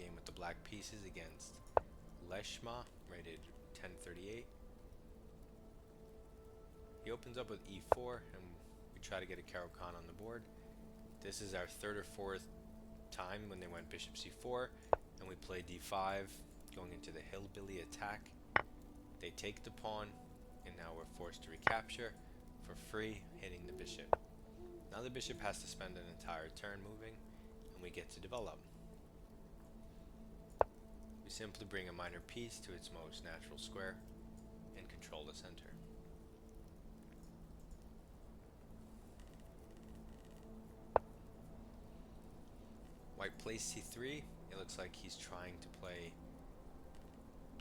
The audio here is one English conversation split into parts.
game with the black pieces against Leshma, rated 1038. He opens up with e4, and we try to get a Caro-Kann on the board. This is our third or fourth time when they went bishop c4, and we play d5, going into the Hillbilly attack. They take the pawn, and now we're forced to recapture for free, hitting the bishop. Now the bishop has to spend an entire turn moving, and we get to develop. We simply bring a minor piece to its most natural square and control the center. White plays c3. It looks like he's trying to play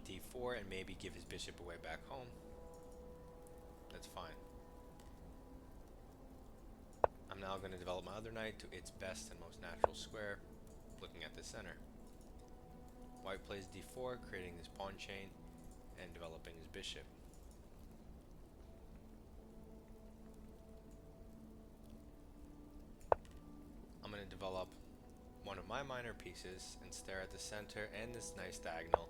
d4 and maybe give his bishop away back home. That's fine. I'm now going to develop my other knight to its best and most natural square, looking at the center. White plays d4, creating this pawn chain and developing his bishop. I'm going to develop one of my minor pieces and stare at the center and this nice diagonal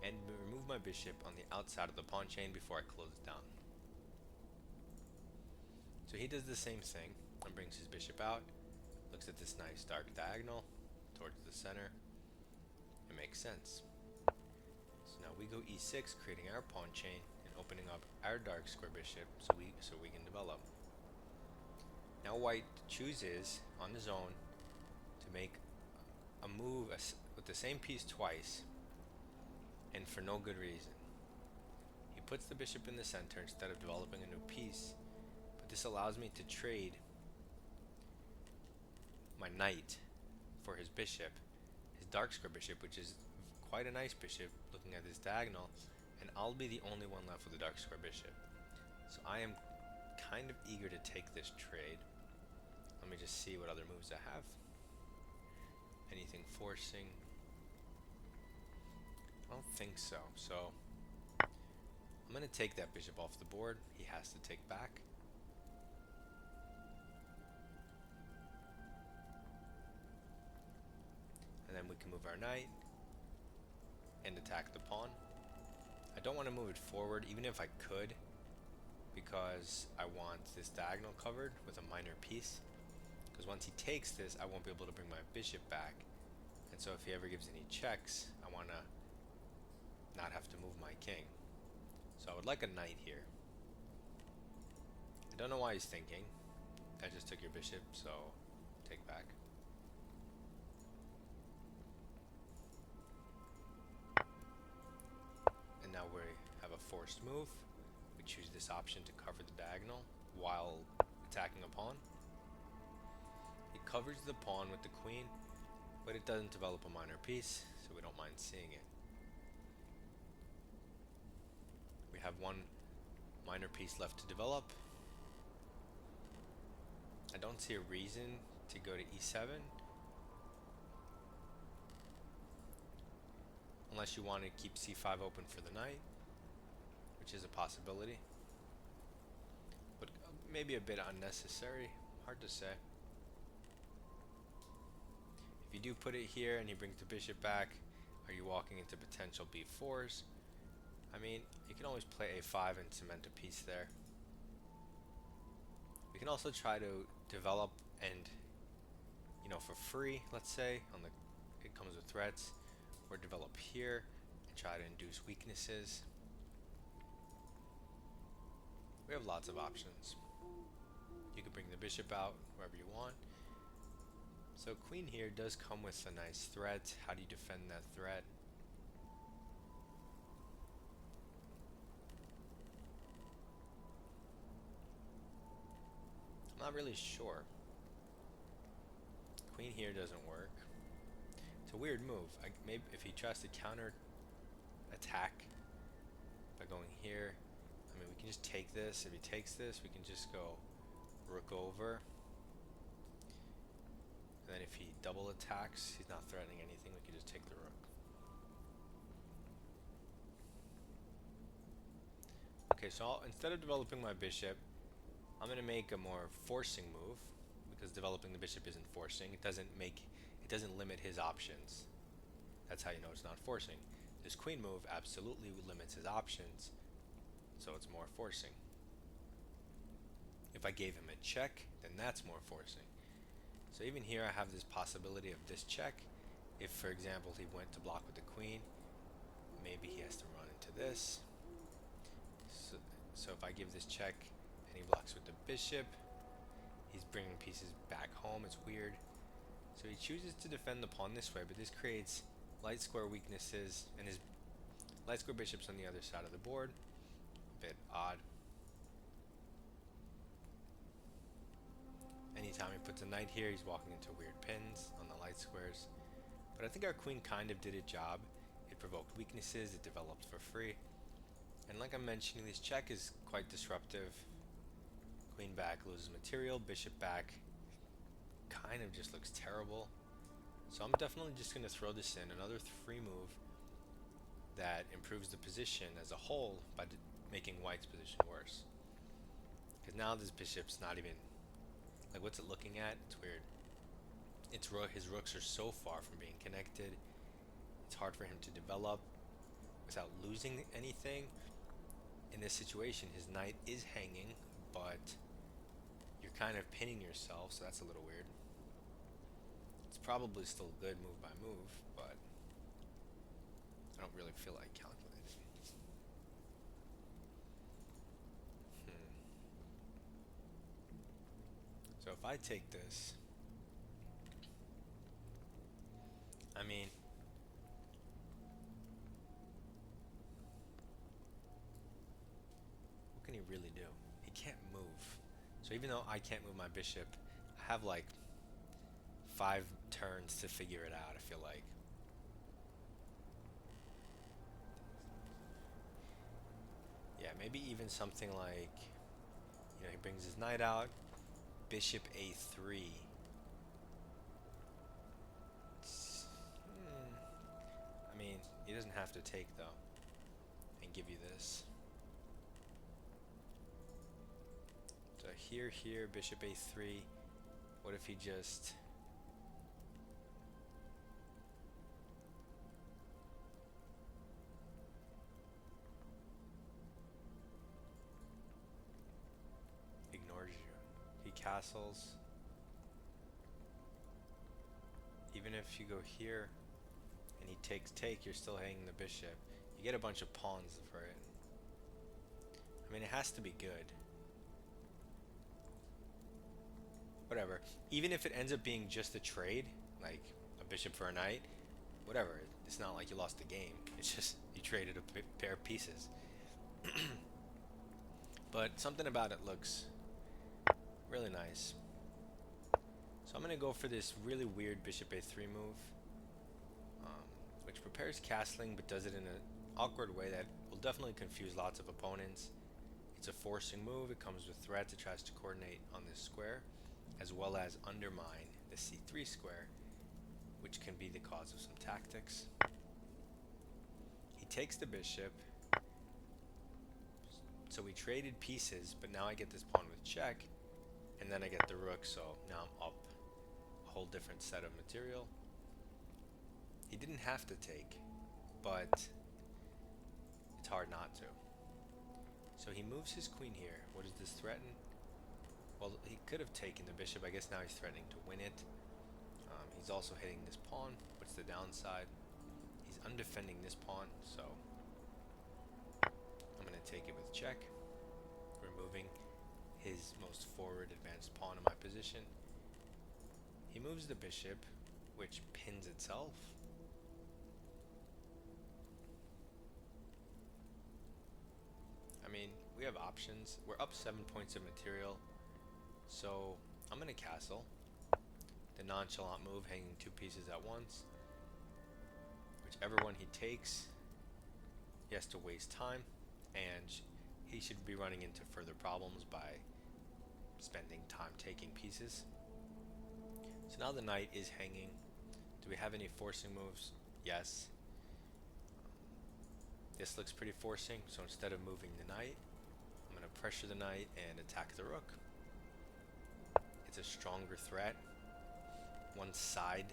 and remove my bishop on the outside of the pawn chain before I close it down. So he does the same thing and brings his bishop out, looks at this nice dark diagonal towards the center. It makes sense. So now we go e6, creating our pawn chain and opening up our dark square bishop so we can develop. Now white chooses on his own to make a move with the same piece twice, and for no good reason. He puts the bishop in the center instead of developing a new piece, but this allows me to trade my knight for his bishop, his dark square bishop, which is quite a nice bishop looking at this diagonal, and I'll be the only one left with the dark square bishop. So I am kind of eager to take this trade. Let me just see what other moves I have. Anything forcing? I don't think so. So I'm going to take that bishop off the board. He has to take back. And then we can move our knight and attack the pawn. I don't want to move it forward, even if I could, because I want this diagonal covered with a minor piece. Because once he takes this, I won't be able to bring my bishop back. And so if he ever gives any checks, I want to not have to move my king. So I would like a knight here. I don't know why he's thinking. I just took your bishop, so take back. And now we have a forced move. We choose this option to cover the diagonal while attacking a pawn. It covers the pawn with the queen, but it doesn't develop a minor piece, so we don't mind seeing it. We have one minor piece left to develop. I don't see a reason to go to e7, unless you want to keep c5 open for the knight, which is a possibility, but maybe a bit unnecessary. Hard to say. If you do put it here and he brings the bishop back, are you walking into potential b4s? I mean, you can always play a5 and cement a piece there. We can also try to develop and, for free, let's say, it comes with threats, or develop here and try to induce weaknesses. We have lots of options. You can bring the bishop out wherever you want. So queen here does come with a nice threat. How do you defend that threat? I'm not really sure. Queen here doesn't work. It's a weird move. Maybe if he tries to counter attack by going here, I mean, we can just take this. If he takes this, we can just go rook over. And then if he double attacks, he's not threatening anything, we can just take the rook. Okay, so instead of developing my bishop, I'm going to make a more forcing move, because developing the bishop isn't forcing. It doesn't limit his options. That's how you know it's not forcing. This queen move absolutely limits his options, so it's more forcing. If I gave him a check, then that's more forcing. So even here I have this possibility of this check. If, for example, he went to block with the queen, maybe he has to run into this. So if I give this check and he blocks with the bishop, he's bringing pieces back home. It's weird. So he chooses to defend the pawn this way, but this creates light square weaknesses, and his light square bishop's on the other side of the board. A bit odd. Anytime he puts a knight here, he's walking into weird pins on the light squares. But I think our queen kind of did a job. It provoked weaknesses, it developed for free. And like I'm mentioning, this check is quite disruptive. Queen back loses material, bishop back kind of just looks terrible. So I'm definitely just going to throw this in, another free move that improves the position as a whole by making white's position worse. Because now this bishop's not even, like, what's it looking at? It's weird. His rooks are so far from being connected. It's hard for him to develop without losing anything. In this situation, his knight is hanging, but you're kind of pinning yourself, so that's a little weird. It's probably still good move by move, but I don't really feel like calculating. So if I take this, I mean, what can he really do? He can't move. So even though I can't move my bishop, I have like 5 turns to figure it out, I feel like. Yeah, maybe even something like, he brings his knight out, bishop a3. I mean, he doesn't have to take though, and give you this. So here, bishop a3. What if he just... ignores you? He castles. Even if you go here and he takes take, you're still hanging the bishop. You get a bunch of pawns for it. I mean, it has to be good. Whatever. Even if it ends up being just a trade, like a bishop for a knight, whatever. It's not like you lost the game. It's just you traded a pair of pieces. But something about it looks really nice. So I'm going to go for this really weird bishop a3 move, which prepares castling but does it in an awkward way that will definitely confuse lots of opponents. It's a forcing move. It comes with threats. It tries to coordinate on this square, as well as undermine the c3 square, which can be the cause of some tactics. He takes the bishop, so we traded pieces, but now I get this pawn with check, and then I get the rook, so now I'm up a whole different set of material. He didn't have to take, but it's hard not to. So he moves his queen here. What does this threaten? Well, he could have taken the bishop. I guess now he's threatening to win it. He's also hitting this pawn. What's the downside? He's undefending this pawn, so I'm going to take it with check, removing his most forward advanced pawn in my position. He moves the bishop, which pins itself. I mean, we have options. We're up 7 points of material, so I'm going to castle. The nonchalant move, hanging 2 pieces at once. Whichever one he takes, he has to waste time, and he should be running into further problems by spending time taking pieces. So now the knight is hanging. Do we have any forcing moves? Yes. This looks pretty forcing, so instead of moving the knight, I'm going to pressure the knight and attack the rook. It's a stronger threat. One side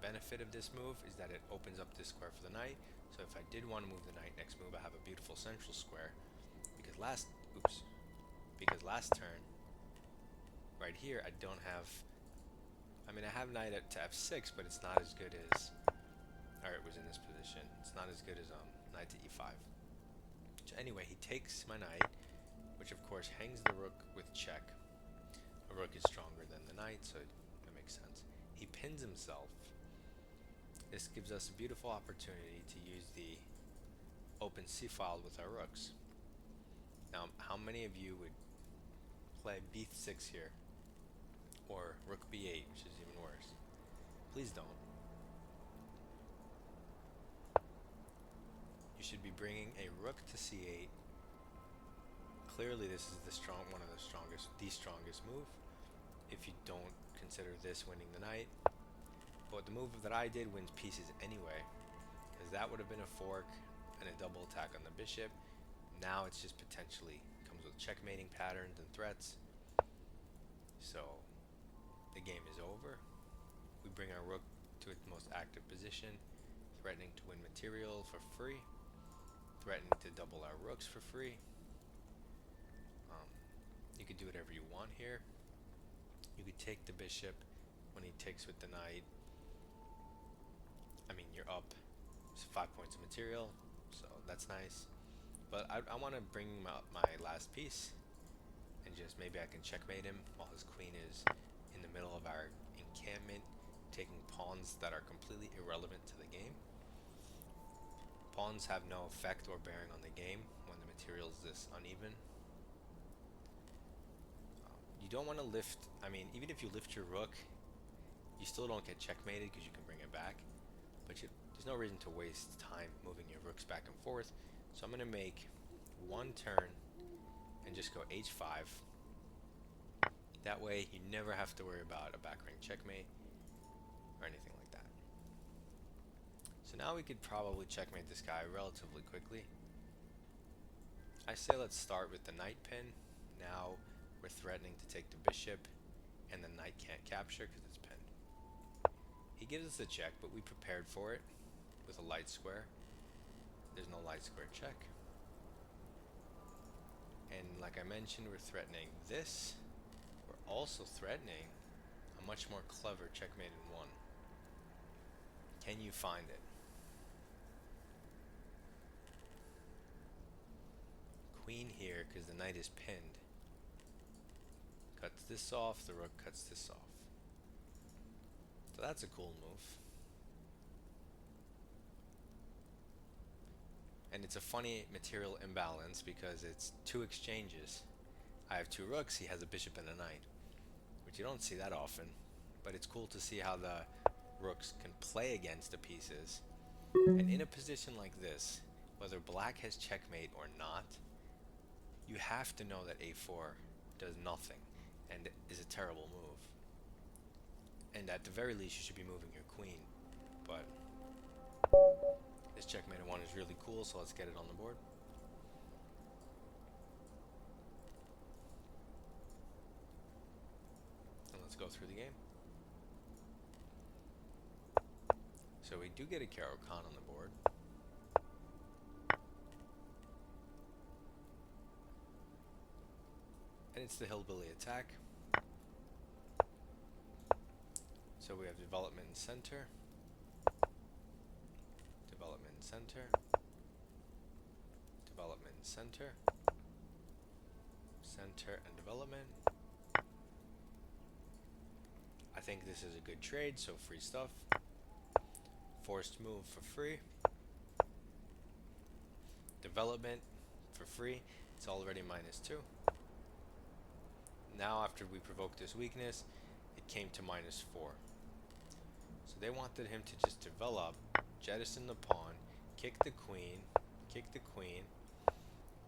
benefit of this move is that it opens up this square for the knight. So if I did want to move the knight next move, I have a beautiful central square. Because last turn, right here, I don't have... I mean, I have knight to f6, but it's not as good as... Or it was in this position. It's not as good as knight to e5. So anyway, he takes my knight, which of course hangs the rook with check. A rook is stronger than the knight, so that makes sense. He pins himself. This gives us a beautiful opportunity to use the open c-file with our rooks. Now, how many of you would play b6 here? Or rook b8, which is even worse? Please don't. You should be bringing a rook to c8. Clearly this is the one of the strongest move, if you don't consider this winning the knight. But the move that I did wins pieces anyway, because that would have been a fork and a double attack on the bishop. Now it's just potentially comes with checkmating patterns and threats. So the game is over. We bring our rook to its most active position, threatening to win material for free, threatening to double our rooks for free. You could do whatever you want here. You could take the bishop when he takes with the knight. I mean, you're up 5 points of material, so that's nice. But I want to bring my last piece, and just maybe I can checkmate him while his queen is in the middle of our encampment, taking pawns that are completely irrelevant to the game. Pawns have no effect or bearing on the game when the material is this uneven. You don't want to lift, I mean, even if you lift your rook, you still don't get checkmated because you can bring it back. But there's no reason to waste time moving your rooks back and forth. So I'm going to make one turn and just go h5. That way you never have to worry about a back rank checkmate or anything like that. So now we could probably checkmate this guy relatively quickly. I say let's start with the knight pin. Now we're threatening to take the bishop, and the knight can't capture because it's pinned. He gives us a check, but we prepared for it with a light square. There's no light square check. And like I mentioned, we're threatening this. We're also threatening a much more clever checkmate in one. Can you find it? Queen here, because the knight is pinned. Cuts this off, the rook cuts this off. So that's a cool move. And it's a funny material imbalance because it's two exchanges. I have two rooks, he has a bishop and a knight, which you don't see that often, but it's cool to see how the rooks can play against the pieces. And in a position like this, whether black has checkmate or not, you have to know that a4 does nothing and is a terrible move. And at the very least, you should be moving your queen. But this checkmate in one is really cool, so let's get it on the board. And let's go through the game. So we do get a Caro-Kann on the board. And it's the Hillbilly attack. So we have development and center, development and center, development and center, center and development. I think this is a good trade, so free stuff. Forced move for free. Development for free. It's already -2. Now after we provoked this weakness, it came to -4. So they wanted him to just develop, jettison the pawn, kick the queen,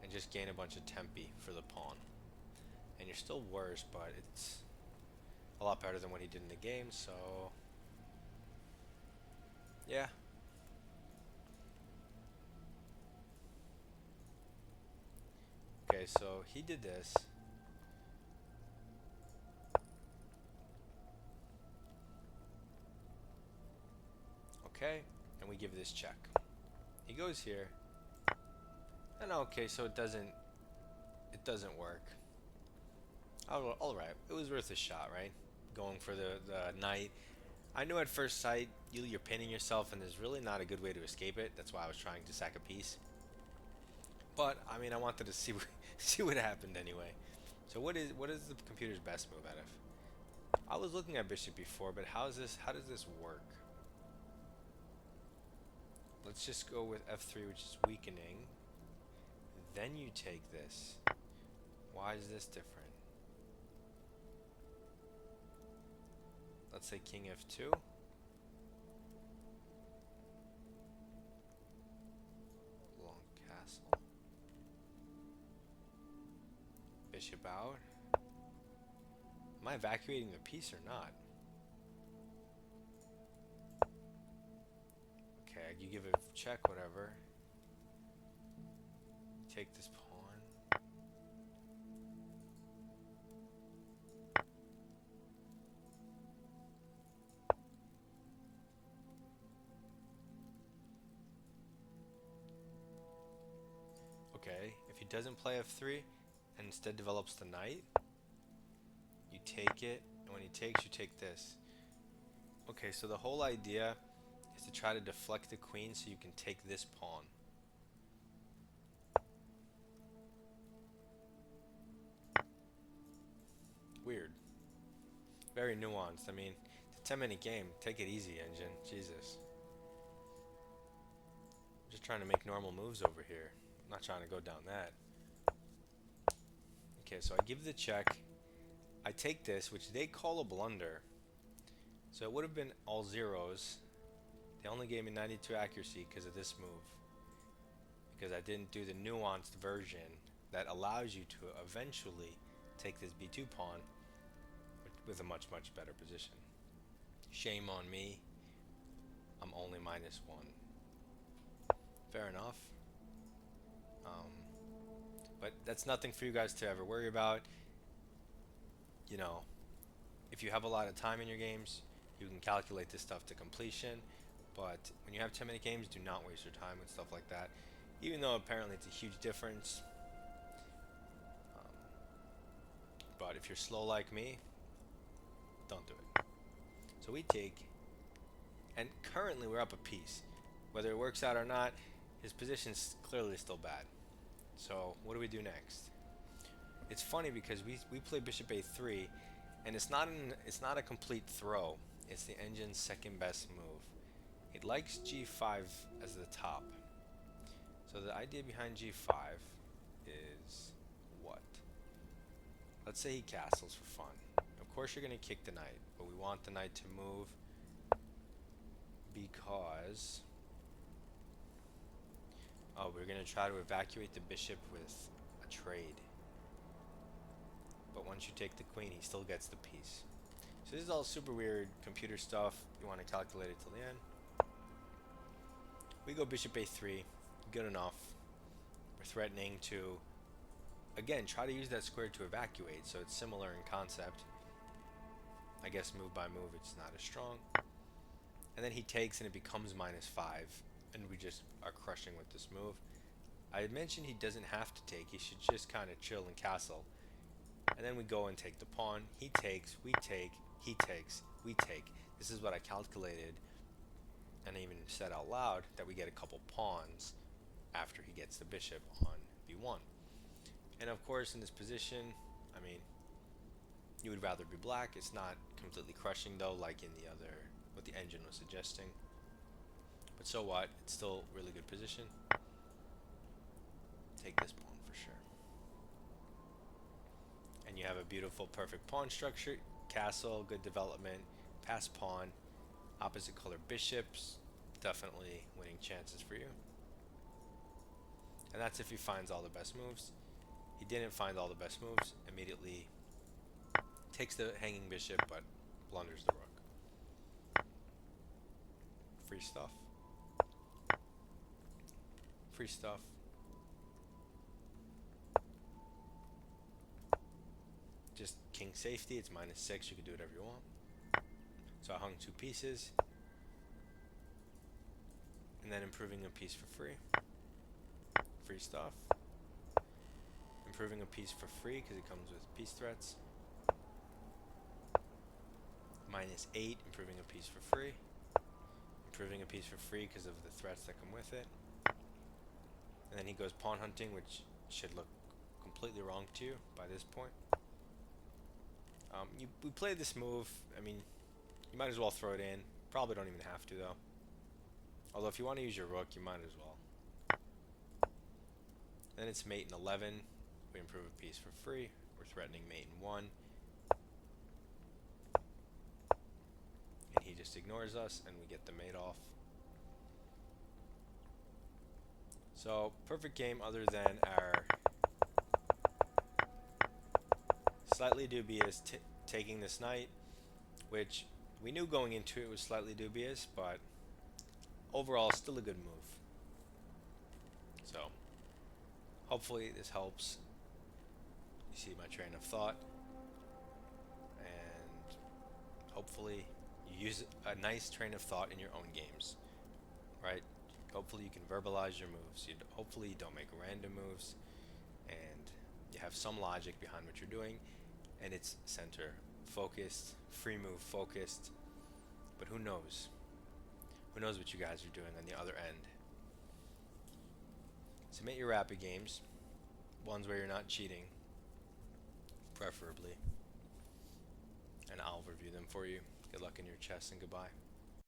and just gain a bunch of tempi for the pawn. And you're still worse, but it's a lot better than what he did in the game, so yeah. Okay, so he did this. Okay, and we give this check. He goes here, and okay, so it doesn't work. All right, it was worth a shot, right? Going for the knight. I knew at first sight you're pinning yourself, and there's really not a good way to escape it. That's why I was trying to sack a piece. But I mean, I wanted to see see what happened anyway. So what is the computer's best move out of? I was looking at bishop before, but how does this work? Let's just go with f3, which is weakening. Then you take this. Why is this different? Let's say king f2. Long castle. Bishop out. Am I evacuating the piece or not? Okay, you give a check, whatever. Take this pawn. Okay, if he doesn't play f3 and instead develops the knight, you take it, and when he takes, you take this. Okay, so the whole idea is to try to deflect the queen so you can take this pawn. Weird. Very nuanced. I mean, it's a 10-minute game. Take it easy, engine. Jesus. I'm just trying to make normal moves over here. I'm not trying to go down that. Okay, so I give the check. I take this, which they call a blunder. So it would have been all zeros. They only gave me 92 accuracy because of this move. Because I didn't do the nuanced version that allows you to eventually take this b2 pawn with a much, much better position. Shame on me. I'm only -1. Fair enough. But that's nothing for you guys to ever worry about. You know, if you have a lot of time in your games, you can calculate this stuff to completion. But when you have 10-minute games, do not waste your time with stuff like that. Even though apparently it's a huge difference. But if you're slow like me, don't do it. So we take, and currently we're up a piece. Whether it works out or not, his position's clearly still bad. So what do we do next? It's funny because we play bishop a3, and it's not a complete throw. It's the engine's second best move. It likes g5 as the top. So the idea behind g5 is what? Let's say he castles for fun. Of course you're going to kick the knight, but we want the knight to move because we're going to try to evacuate the bishop with a trade. But once you take the queen, he still gets the piece. So this is all super weird computer stuff. You want to calculate it till the end. We go bishop a3. Good enough. We're threatening to, again, try to use that square to evacuate, so it's similar in concept. I guess move by move it's not as strong. And then he takes and it becomes -5, and we just are crushing with this move. I had mentioned he doesn't have to take, he should just kind of chill and castle. And then we go and take the pawn. He takes, we take, he takes, we take. This is what I calculated, and I even said out loud that we get a couple pawns after he gets the bishop on b1. And of course in this position, I mean, you would rather be black. It's not completely crushing though, like in the other, what the engine was suggesting. But so what? It's still really good position. Take this pawn for sure. And you have a beautiful, perfect pawn structure. Castle, good development. Pass pawn. Opposite color bishops. Definitely winning chances for you. And that's if he finds all the best moves. He didn't find all the best moves. Immediately takes the hanging bishop, but blunders the rook. Free stuff. Free stuff. Just king safety. It's -6. You can do whatever you want. So I hung 2 pieces. and then improving a piece for free. Free stuff. Improving a piece for free because it comes with peace threats. -8, improving a piece for free. Improving a piece for free because of the threats that come with it. And then he goes pawn hunting, which should look completely wrong to you by this point. We played this move. I mean, you might as well throw it in. Probably don't even have to, though. Although if you want to use your rook, you might as well. Then it's mate in 11. We improve a piece for free. We're threatening mate in 1. And he just ignores us, and we get the mate off. So, perfect game other than our slightly dubious taking this knight, which we knew going into it was slightly dubious, but overall still a good move. So, hopefully this helps. You see my train of thought, and hopefully you use a nice train of thought in your own games, right? Hopefully you can verbalize your moves. Hopefully you don't make random moves, and you have some logic behind what you're doing, and it's center focused, free move focused. But who knows? Who knows what you guys are doing on the other end? Submit your rapid games, ones where you're not cheating, preferably, and I'll review them for you. Good luck in your chess and goodbye.